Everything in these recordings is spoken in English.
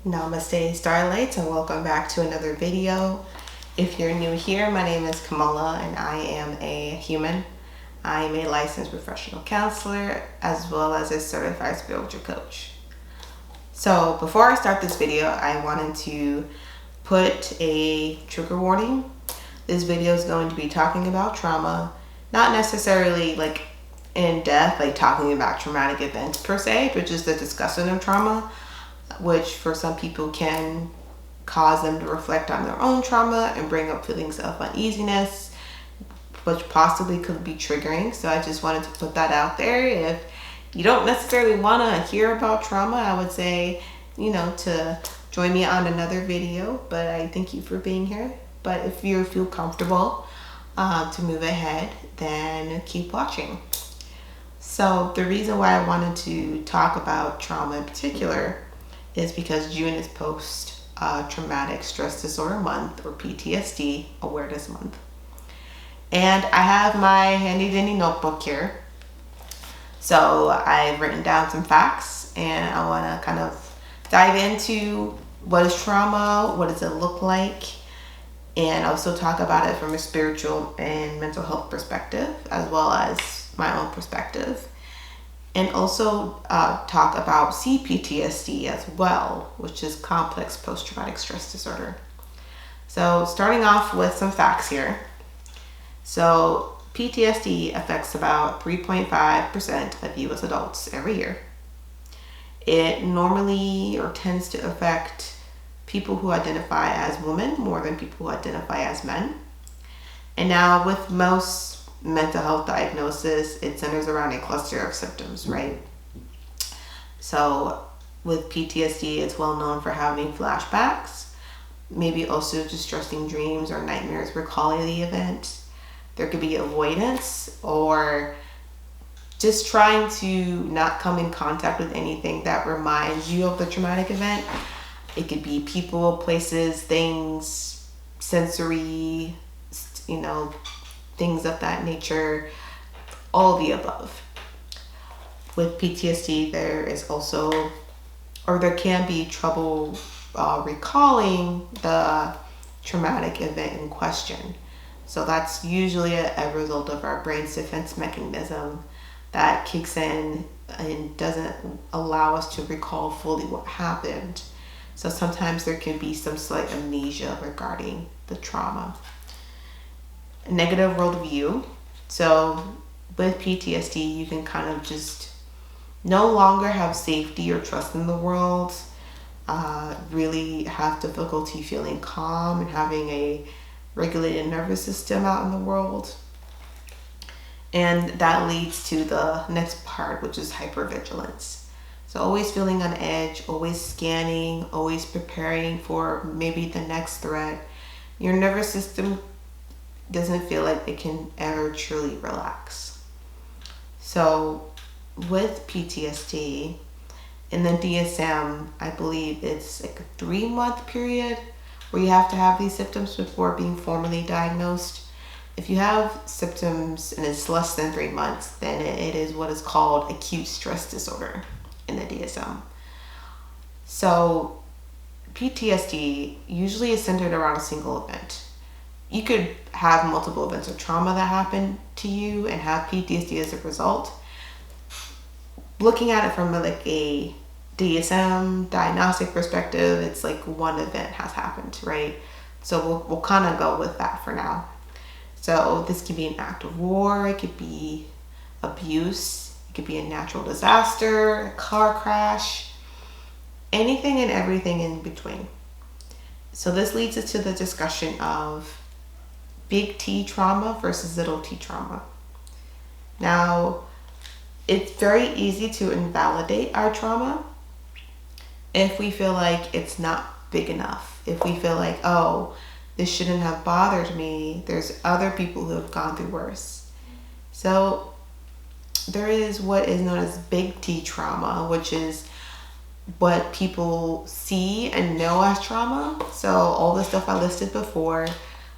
Namaste Starlights, and welcome back to another video. If you're new here, my name is Kamala and I am a human. I am a licensed professional counselor as well as a certified spiritual coach. So before I start this video, I wanted to put a trigger warning. This video is going to be talking about trauma, not necessarily like in depth, like talking about traumatic events per se, but just the discussion of trauma, which for some people can cause them to reflect on their own trauma and bring up feelings of uneasiness, which possibly could be triggering. So I just wanted to put that out there. If you don't necessarily want to hear about trauma, I would say, to join me on another video, but I thank you for being here. But if you feel comfortable to move ahead, then keep watching. So the reason why I wanted to talk about trauma in particular is because June is post-traumatic stress disorder month, or PTSD awareness month. And I have my handy dandy notebook here. So I've written down some facts and I want to kind of dive into what is trauma, what does it look like, and also talk about it from a spiritual and mental health perspective, as well as my own perspective. And also talk about CPTSD as well, which is complex post-traumatic stress disorder. So starting off with some facts here. So PTSD affects about 3.5% of US adults every year. It normally or tends to affect people who identify as women more than people who identify as men. And now with most mental health diagnosis, it centers around a cluster of symptoms, right? So with PTSD, it's well known for having flashbacks, maybe also distressing dreams or nightmares recalling the event. There could be avoidance or just trying to not come in contact with anything that reminds you of the traumatic event. It could be people, places, things, sensory, things of that nature, all of the above. With PTSD, there can be trouble recalling the traumatic event in question. So that's usually a result of our brain's defense mechanism that kicks in and doesn't allow us to recall fully what happened. So sometimes there can be some slight amnesia regarding the trauma. Negative worldview. So with PTSD, you can kind of just no longer have safety or trust in the world, really have difficulty feeling calm and having a regulated nervous system out in the world. And that leads to the next part, which is hypervigilance. So always feeling on edge, always scanning, always preparing for maybe the next threat. Your nervous system doesn't feel like it can ever truly relax. So with PTSD, in the DSM, I believe it's like a 3-month period where you have to have these symptoms before being formally diagnosed. If you have symptoms and it's less than 3 months, then it is what is called acute stress disorder in the DSM. So PTSD usually is centered around a single event. You could have multiple events of trauma that happen to you and have PTSD as a result. Looking at it from like a DSM diagnostic perspective, it's like one event has happened, right? So we'll kind of go with that for now. So this could be an act of war, it could be abuse, it could be a natural disaster, a car crash, anything and everything in between. So this leads us to the discussion of big T trauma versus little t trauma. Now, it's very easy to invalidate our trauma if we feel like it's not big enough. If we feel like, oh, this shouldn't have bothered me. There's other people who have gone through worse. So there is what is known as big T trauma, which is what people see and know as trauma. So all the stuff I listed before,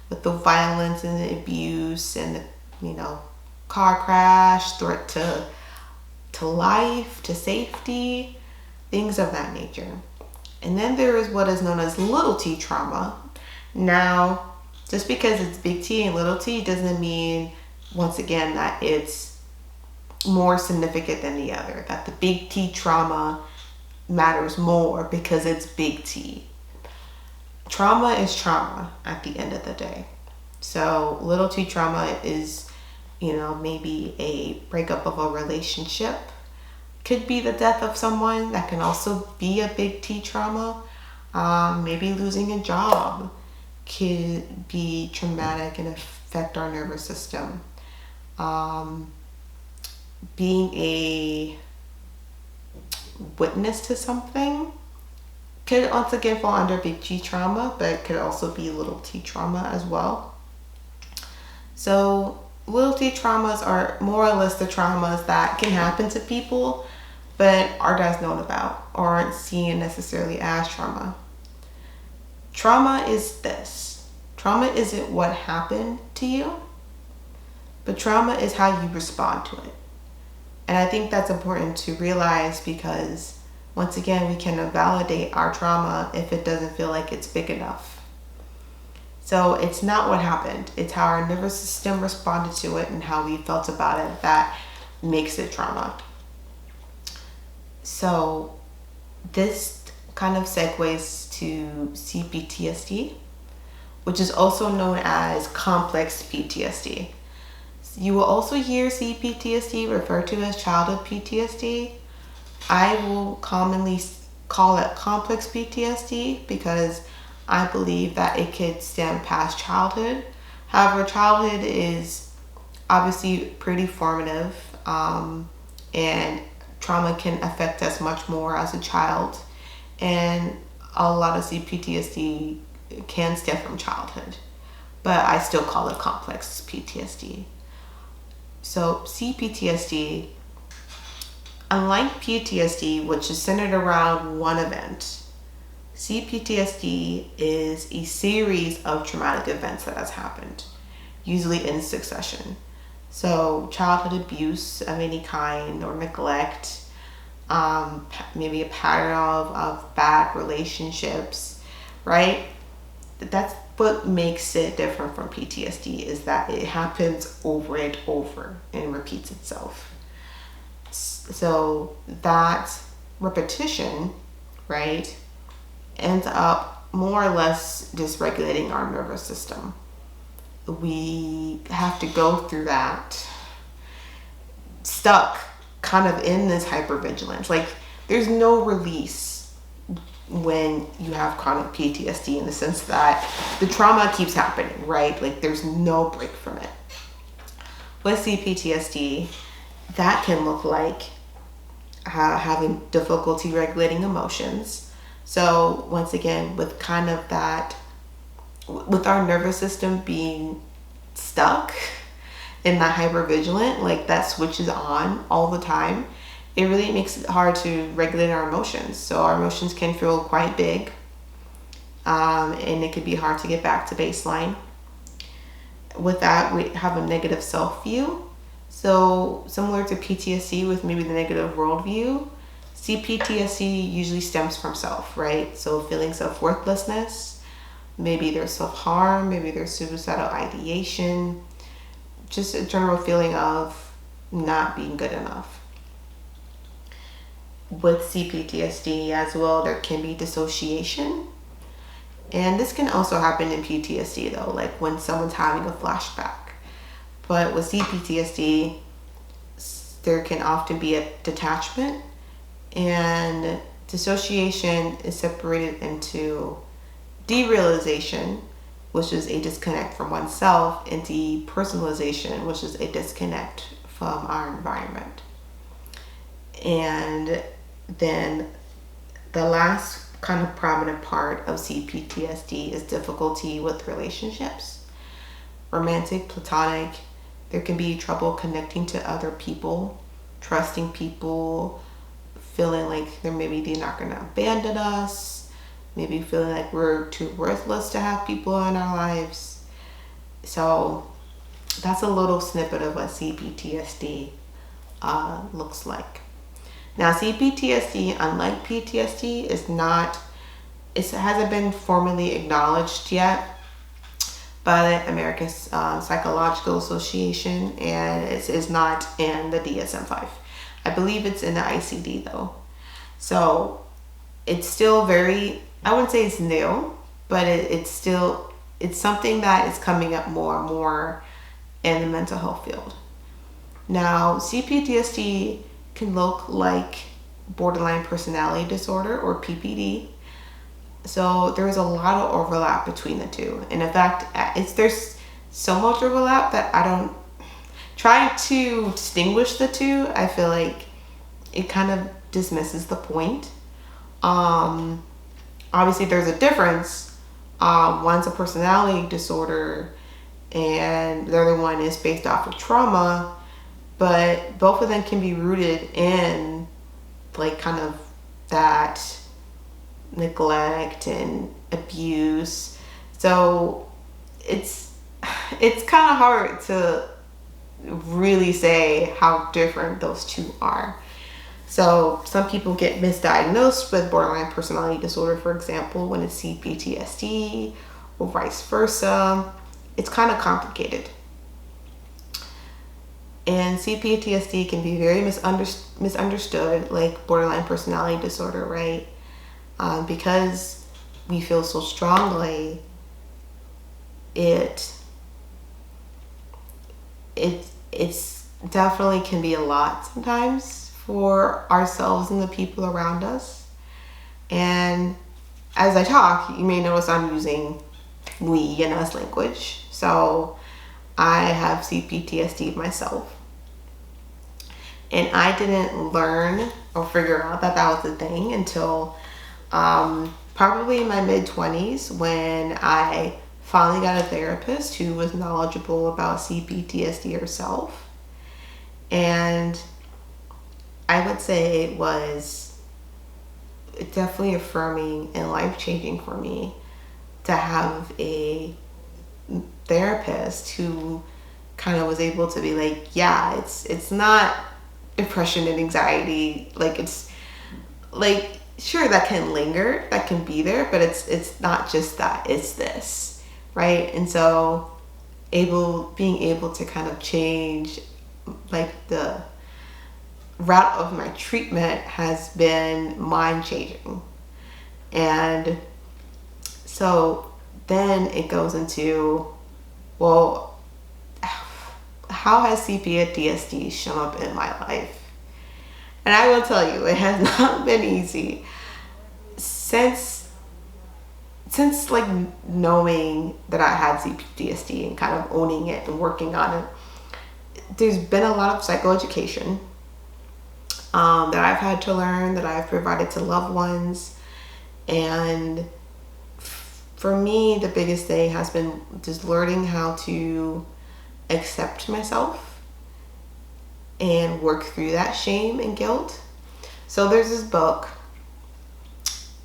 with the violence and the abuse and the, car crash, threat to life, to safety, things of that nature. And then there is what is known as little t trauma. Now, just because it's big T and little t doesn't mean, once again, that it's more significant than the other, that the big T trauma matters more because it's big T. Trauma is trauma at the end of the day. So little t trauma is, maybe a breakup of a relationship. Could be the death of someone. That can also be a big T trauma. Maybe losing a job could be traumatic and affect our nervous system. Being a witness to something could once again fall under big T trauma, but could also be little t trauma as well. So little t traumas are more or less the traumas that can happen to people but aren't as known about or aren't seen necessarily as trauma. Trauma is this. Trauma isn't what happened to you, but trauma is how you respond to it. And I think that's important to realize because, once again, we can validate our trauma if it doesn't feel like it's big enough. So it's not what happened. It's how our nervous system responded to it and how we felt about it that makes it trauma. So this kind of segues to CPTSD, which is also known as complex PTSD. You will also hear CPTSD referred to as childhood PTSD. I will commonly call it complex PTSD because I believe that it could stem past childhood. However, childhood is obviously pretty formative, and trauma can affect us much more as a child. And a lot of CPTSD can stem from childhood, but I still call it complex PTSD. So CPTSD, unlike PTSD, which is centered around one event, CPTSD is a series of traumatic events that has happened, usually in succession. So childhood abuse of any kind or neglect, maybe a pattern of bad relationships, right? That's what makes it different from PTSD, is that it happens over and over and repeats itself. So that repetition, right, ends up more or less dysregulating our nervous system. We have to go through that stuck kind of in this hypervigilance. Like there's no release when you have chronic PTSD, in the sense that the trauma keeps happening, right? Like there's no break from it. With CPTSD, that can look like having difficulty regulating emotions. So once again, with kind of that, with our nervous system being stuck in that hypervigilant, like that switches on all the time, it really makes it hard to regulate our emotions. So our emotions can feel quite big, and it could be hard to get back to baseline. With that, we have a negative self-view. So similar to PTSD with maybe the negative worldview, CPTSD usually stems from self, right? So feelings of worthlessness, maybe there's self-harm, maybe there's suicidal ideation, just a general feeling of not being good enough. With CPTSD as well, there can be dissociation. And this can also happen in PTSD though, like when someone's having a flashback. But with CPTSD, there can often be a detachment, and dissociation is separated into derealization, which is a disconnect from oneself, and depersonalization, which is a disconnect from our environment. And then the last kind of prominent part of CPTSD is difficulty with relationships. Romantic, platonic, there can be trouble connecting to other people, trusting people, feeling like they're not going to abandon us, maybe feeling like we're too worthless to have people in our lives. So that's a little snippet of what CPTSD looks like. Now, CPTSD, unlike PTSD, is not it hasn't been formally acknowledged yet by the American Psychological Association, and it is not in the DSM-5. I believe it's in the ICD though. So it's still very, I wouldn't say it's new, but it's something that is coming up more and more in the mental health field. Now, CPTSD can look like borderline personality disorder, or PPD. So there's a lot of overlap between the two. And in fact, there's so much overlap that I don't try to distinguish the two. I feel like it kind of dismisses the point. Obviously there's a difference. One's a personality disorder and the other one is based off of trauma, but both of them can be rooted in like kind of that neglect and abuse. So it's kind of hard to really say how different those two are. So some people get misdiagnosed with borderline personality disorder, for example, when it's CPTSD, or vice versa. It's kind of complicated. And CPTSD can be very misunderstood, like borderline personality disorder, right? Because we feel so strongly, it's definitely can be a lot sometimes for ourselves and the people around us. And as I talk, you may notice I'm using we and us language. So I have CPTSD myself. And I didn't learn or figure out that that was a thing until probably in my mid-20s, when I finally got a therapist who was knowledgeable about CPTSD herself. And I would say it was definitely affirming and life-changing for me to have a therapist who kind of was able to be like, yeah, it's not depression and anxiety. Like, it's like, sure, that can linger, that can be there, but it's not just that, it's this, right? And so being able to kind of change like the route of my treatment has been mind-changing. And so then it goes into, well, how has CPTSD shown up in my life? And I will tell you, it has not been easy. Since like knowing that I had CPTSD and kind of owning it and working on it, there's been a lot of psychoeducation that I've had to learn, that I've provided to loved ones. And for me, the biggest thing has been just learning how to accept myself and work through that shame and guilt. So there's this book,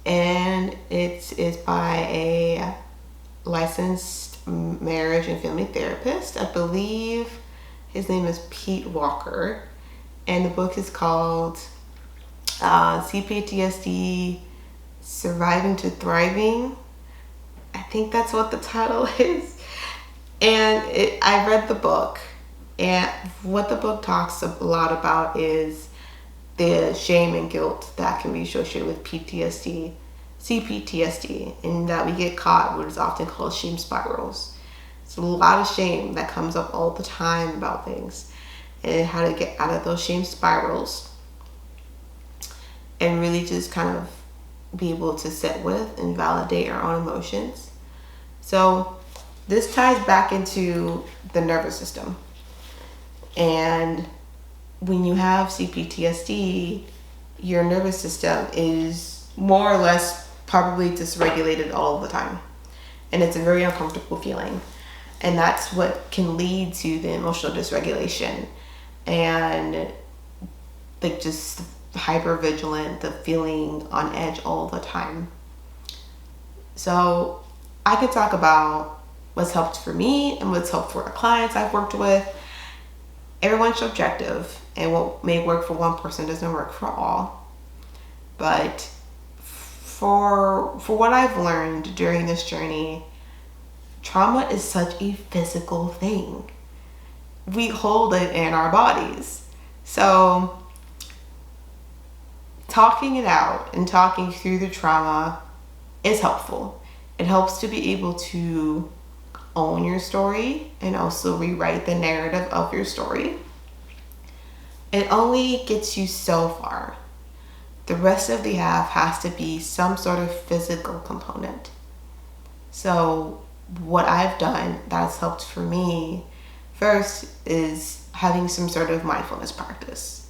and it is by a licensed marriage and family therapist. I believe his name is Pete Walker, and the book is called CPTSD Surviving to Thriving. I think that's what the title is. And I read the book, and what the book talks a lot about is the shame and guilt that can be associated with PTSD, CPTSD, and that we get caught what is often called shame spirals. It's a lot of shame that comes up all the time about things, and how to get out of those shame spirals and really just kind of be able to sit with and validate our own emotions. So this ties back into the nervous system. And when you have CPTSD, your nervous system is more or less probably dysregulated all the time. And it's a very uncomfortable feeling. And that's what can lead to the emotional dysregulation and like just hypervigilant, the feeling on edge all the time. So I could talk about what's helped for me and what's helped for the clients I've worked with. Everyone's subjective, and what may work for one person doesn't work for all. But for what I've learned during this journey, trauma is such a physical thing. We hold it in our bodies. So talking it out and talking through the trauma is helpful. It helps to be able to own your story and also rewrite the narrative of your story. It only gets you so far. The rest of the half has to be some sort of physical component. So what I've done that's helped for me first is having some sort of mindfulness practice.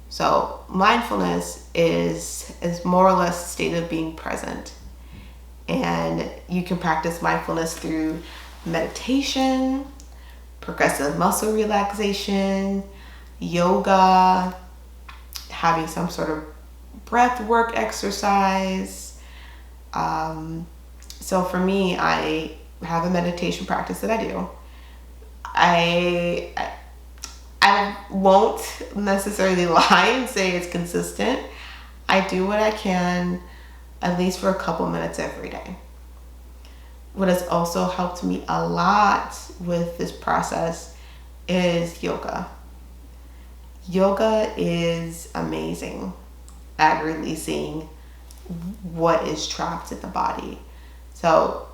So mindfulness is more or less a state of being present. And you can practice mindfulness through meditation, progressive muscle relaxation, yoga, having some sort of breath work exercise. So for me, I have a meditation practice that I do. I won't necessarily lie and say it's consistent. I do what I can, at least for a couple minutes every day. What has also helped me a lot with this process is yoga. Yoga is amazing at releasing what is trapped in the body. So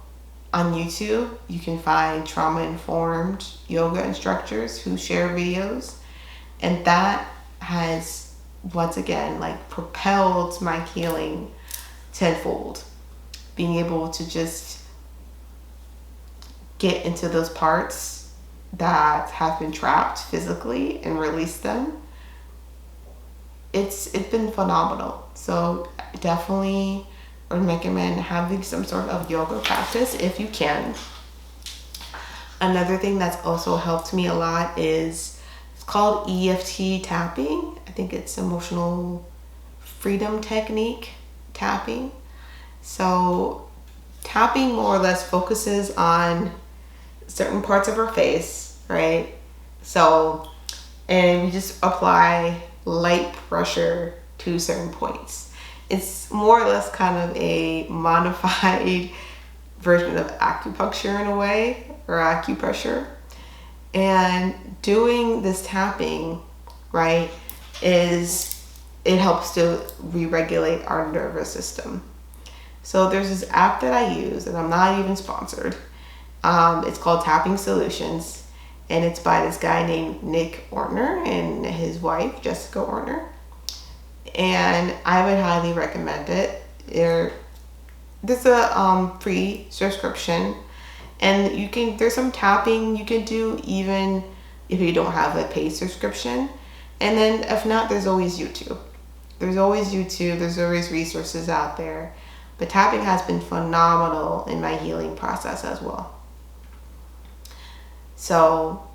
on YouTube, you can find trauma-informed yoga instructors who share videos, and that has, once again, like propelled my healing tenfold. Being able to just get into those parts that have been trapped physically and release them. It's been phenomenal. So definitely I would recommend having some sort of yoga practice if you can. Another thing that's also helped me a lot is, it's called EFT tapping. I think it's emotional freedom technique tapping. So tapping more or less focuses on certain parts of our face, right? So, and we just apply light pressure to certain points. It's more or less kind of a modified version of acupuncture in a way, or acupressure. And doing this tapping, right, it helps to re-regulate our nervous system. So there's this app that I use, and I'm not even sponsored. It's called Tapping Solutions, and it's by this guy named Nick Ortner and his wife, Jessica Ortner. And I would highly recommend it. There's a free subscription, and there's some tapping you can do even if you don't have a paid subscription. And then if not, there's always YouTube. There's always resources out there. But tapping has been phenomenal in my healing process as well. So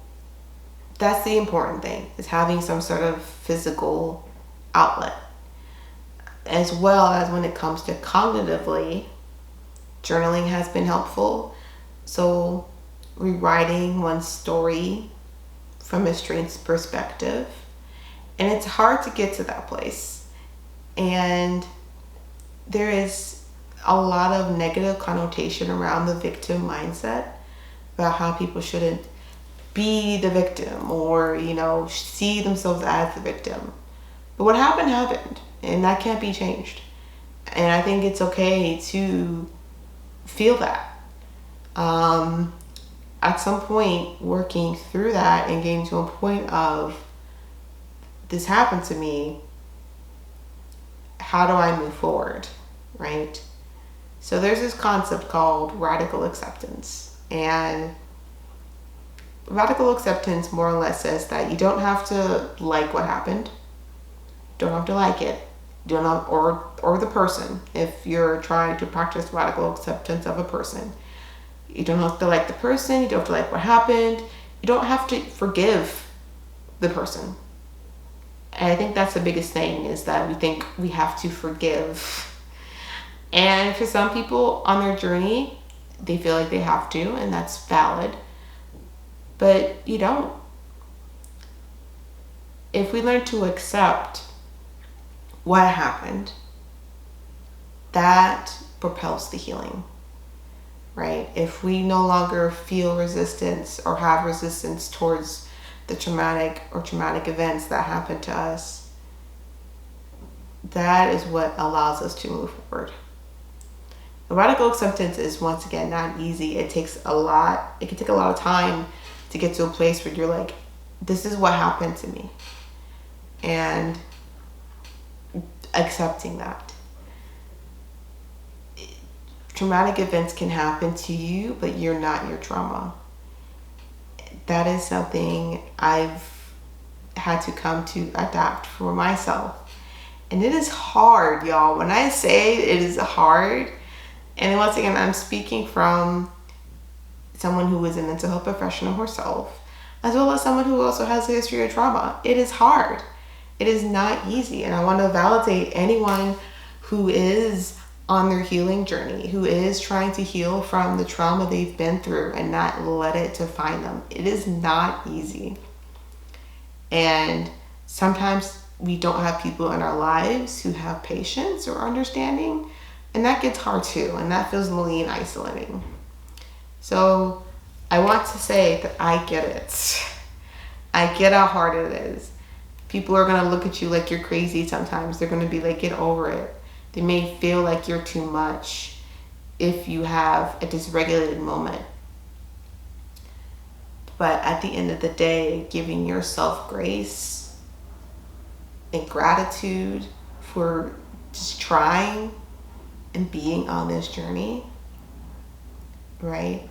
that's the important thing, is having some sort of physical outlet. As well as when it comes to cognitively, journaling has been helpful. So rewriting one's story from a strange perspective. And it's hard to get to that place. And there is a lot of negative connotation around the victim mindset, about how people shouldn't be the victim or, see themselves as the victim. But what happened, and that can't be changed. And I think it's okay to feel that. At some point, working through that and getting to a point of, this happened to me, how do I move forward, right? So there's this concept called radical acceptance. And radical acceptance more or less says that you don't have to like what happened. Don't have to like it. Or the person. If you're trying to practice radical acceptance of a person, you don't have to like the person. You don't have to like what happened. You don't have to forgive the person. And I think that's the biggest thing, is that we think we have to forgive. And for some people on their journey, they feel like they have to, and that's valid. But you don't. If we learn to accept what happened, that propels the healing, right? If we no longer feel resistance or have resistance towards the traumatic events that happen to us, that is what allows us to move forward. Radical acceptance is, once again, not easy. It can take a lot of time to get to a place where you're like, this is what happened to me. And accepting that. Traumatic events can happen to you, but you're not your trauma. That is something I've had to come to adapt for myself. And it is hard, y'all. When I say it is hard, and once again, I'm speaking from someone who is a mental health professional herself, as well as someone who also has a history of trauma. It is hard. It is not easy. And I want to validate anyone who is on their healing journey, who is trying to heal from the trauma they've been through and not let it define them. It is not easy. And sometimes we don't have people in our lives who have patience or understanding. And that gets hard too, and that feels lonely and isolating. So I want to say that I get it. I get how hard it is. People are going to look at you like you're crazy sometimes. They're going to be like, get over it. They may feel like you're too much if you have a dysregulated moment. But at the end of the day, giving yourself grace and gratitude for just trying and being on this journey, right?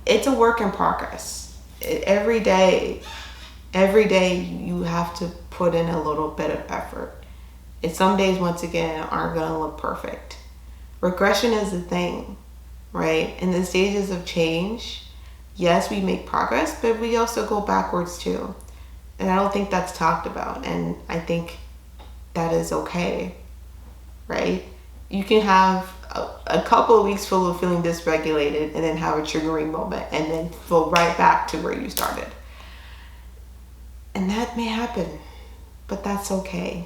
It's a work in progress. Every day you have to put in a little bit of effort. And some days, once again, aren't gonna look perfect. Regression is a thing, right? In the stages of change, yes, we make progress, but we also go backwards too. And I don't think that's talked about. And I think that is okay, right? You can have a couple of weeks full of feeling dysregulated and then have a triggering moment and then go right back to where you started. And that may happen, but that's okay.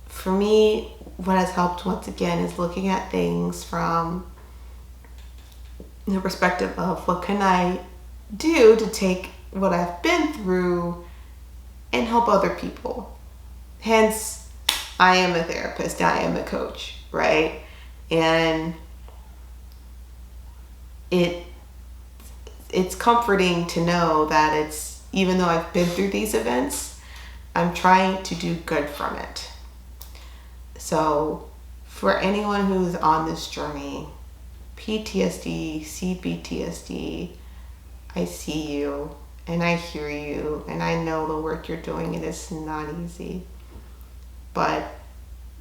For me, what has helped once again is looking at things from the perspective of what can I do to take what I've been through and help other people. Hence, I am a therapist, I am a coach, right? And it's comforting to know that it's, even though I've been through these events, I'm trying to do good from it. So for anyone who's on this journey, PTSD, CPTSD, I see you and I hear you and I know the work you're doing. It is not easy, but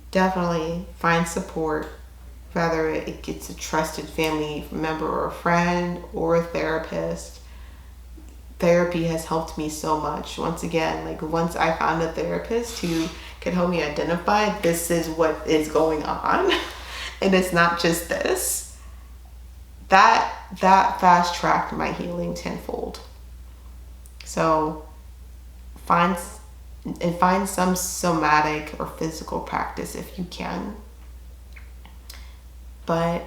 definitely find support, whether it gets a trusted family member or a friend or a therapist. Therapy has helped me so much. Once again, like once I found a therapist who could help me identify this is what is going on and it's not just this, that fast tracked my healing tenfold. So find some somatic or physical practice if you can. But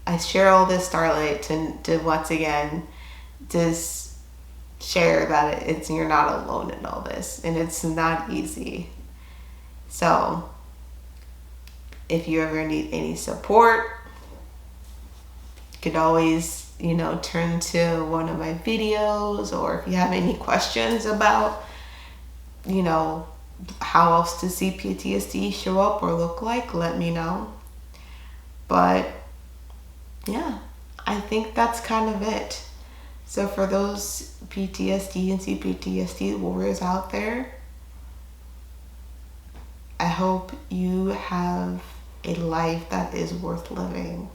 I share all this, Starlight, to once again just share that you're not alone in all this, and it's not easy. So if you ever need any support, you could always turn to one of my videos, or if you have any questions about how else to see PTSD show up or look like, let me know. But yeah, I think that's kind of it. So for those PTSD and CPTSD warriors out there, I hope you have a life that is worth living.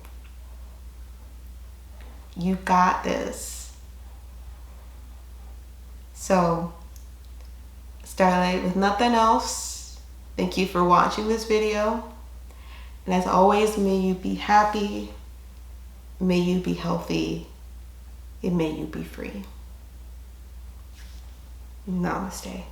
You got this. So, Starlight, with nothing else, thank you for watching this video. And as always, may you be happy, may you be healthy, and may you be free. Namaste.